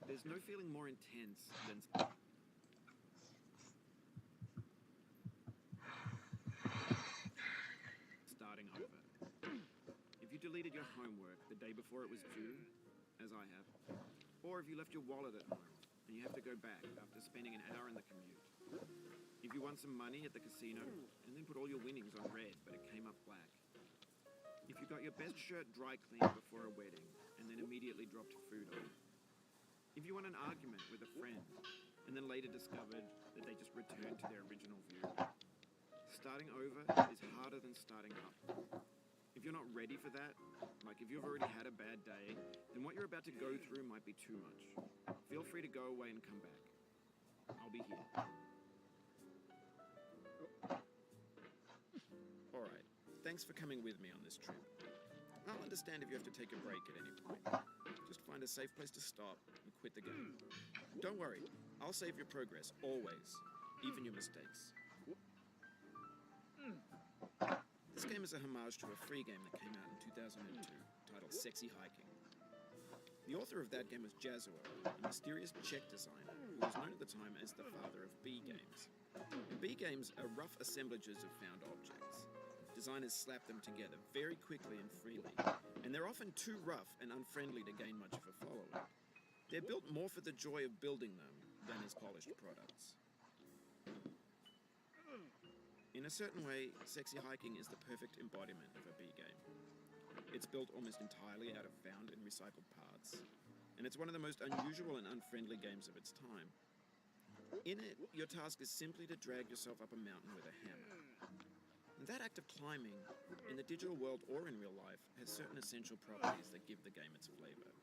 There's no feeling more intense than starting over. If you deleted your homework the day before it was due, as I have, or if you left your wallet at home and you have to go back after spending an hour in the commute. If you won some money at the casino and then put all your winnings on red but it came up black. If you got your best shirt dry cleaned before a wedding and then immediately dropped food on it. If you won an argument with a friend and then later discovered that they just returned to their original view. Starting over is harder than starting up. If you're not ready for that, like if you've already had a bad day, then what you're about to go through might be too much. Feel free to go away and come back. I'll be here. Alright, thanks for coming with me on this trip. I'll understand if you have to take a break at any point. Just find a safe place to stop and quit the game. Don't worry, I'll save your progress, always, even your mistakes. This game is a homage to a free game that came out in 2002, titled Sexy Hiking. The author of that game was Jazuo, a mysterious Czech designer who was known at the time as the father of B games. And B games are rough assemblages of found objects. Designers slap them together very quickly and freely, and they're often too rough and unfriendly to gain much of a following. They're built more for the joy of building them than as polished products. In a certain way, Sexy Hiking is the perfect embodiment of a B game. It's built almost entirely out of found and recycled parts, and it's one of the most unusual and unfriendly games of its time. In it, your task is simply to drag yourself up a mountain with a hammer. And that act of climbing, in the digital world or in real life, has certain essential properties that give the game its flavor.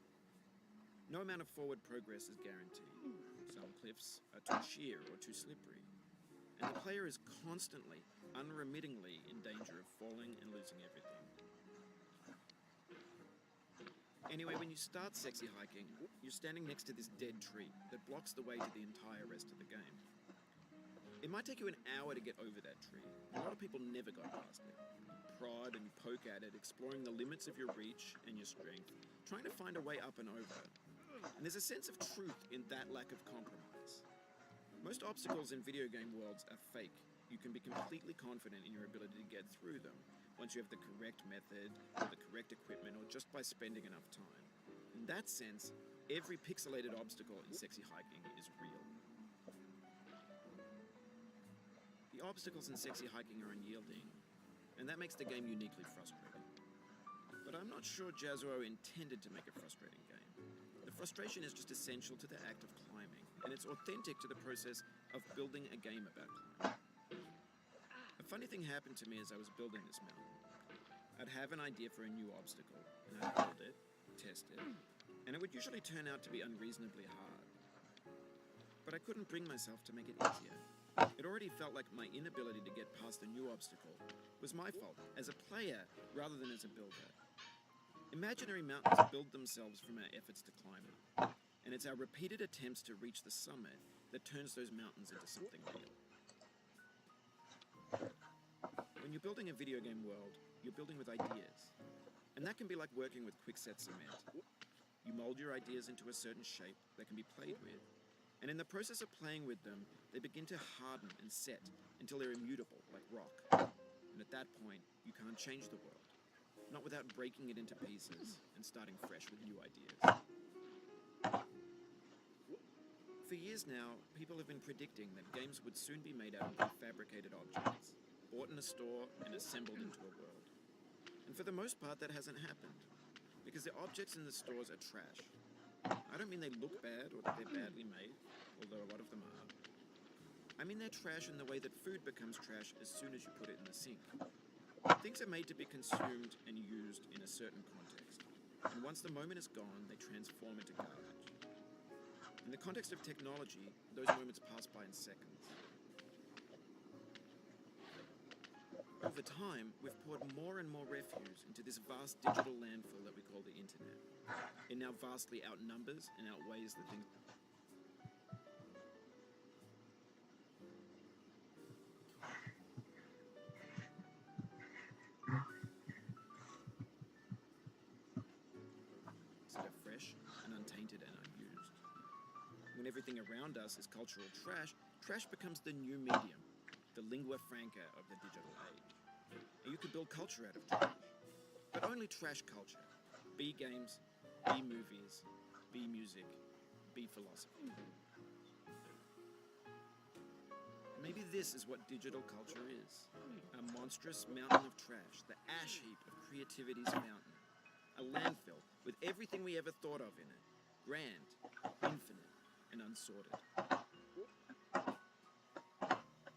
No amount of forward progress is guaranteed. Some cliffs are too sheer or too slippery. And the player is constantly, unremittingly in danger of falling and losing everything. Anyway, when you start Sexy Hiking, you're standing next to this dead tree that blocks the way to the entire rest of the game. It might take you an hour to get over that tree. A lot of people never got past it. You prod and you poke at it, exploring the limits of your reach and your strength, trying to find a way up and over. And there's a sense of truth in that lack of compromise. Most obstacles in video game worlds are fake. You can be completely confident in your ability to get through them once you have the correct method, or the correct equipment, or just by spending enough time. In that sense, every pixelated obstacle in Sexy Hiking is real. The obstacles in Sexy Hiking are unyielding, and that makes the game uniquely frustrating. But I'm not sure Jazuo intended to make a frustrating game. The frustration is just essential to the act of climbing, and it's authentic to the process of building a game about climbing. A funny thing happened to me as I was building this mountain. I'd have an idea for a new obstacle, and I'd build it, test it, and it would usually turn out to be unreasonably hard. But I couldn't bring myself to make it easier. It already felt like my inability to get past a new obstacle was my fault, as a player rather than as a builder. Imaginary mountains build themselves from our efforts to climb them, and it's our repeated attempts to reach the summit that turns those mountains into something real. When you're building a video game world, you're building with ideas, and that can be like working with quickset cement. You mold your ideas into a certain shape that can be played with, and in the process of playing with them, they begin to harden and set until they're immutable, like rock. And at that point, you can't change the world, not without breaking it into pieces and starting fresh with new ideas. For years now, people have been predicting that games would soon be made out of prefabricated objects, bought in a store and assembled into a world. And for the most part, that hasn't happened, because the objects in the stores are trash. I don't mean they look bad or that they're badly made, although a lot of them are. I mean they're trash in the way that food becomes trash as soon as you put it in the sink. Things are made to be consumed and used in a certain context, and once the moment is gone, they transform into garbage. In the context of technology, those moments pass by in seconds. Over time, we've poured more and more refuse into this vast digital landfill that we call the internet. It now vastly outnumbers and outweighs the things. That are fresh and untainted and unused. when everything around us is cultural trash, trash becomes the new medium, the lingua franca of the digital age. And you can build culture out of trash, but only trash culture. Be games, be movies, be music, be philosophy. Maybe this is what digital culture is. A monstrous mountain of trash, the ash heap of creativity's fountain. A landfill with everything we ever thought of in it. Grand, infinite, and unsorted.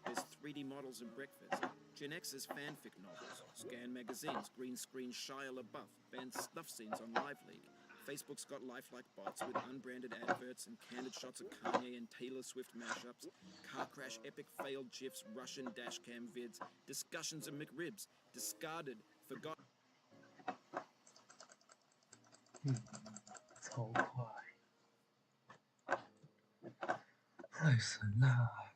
There's 3D models and breakfast, Gen X's fanfic novels, Scan magazines, green screen Shia LaBeouf, banned snuff scenes on Live League. Facebook's got lifelike bots with unbranded adverts and candid shots of Kanye and Taylor Swift mashups, car crash epic failed GIFs, Russian dashcam vids, discussions of McRibs, discarded, forgotten. 超快，太神了！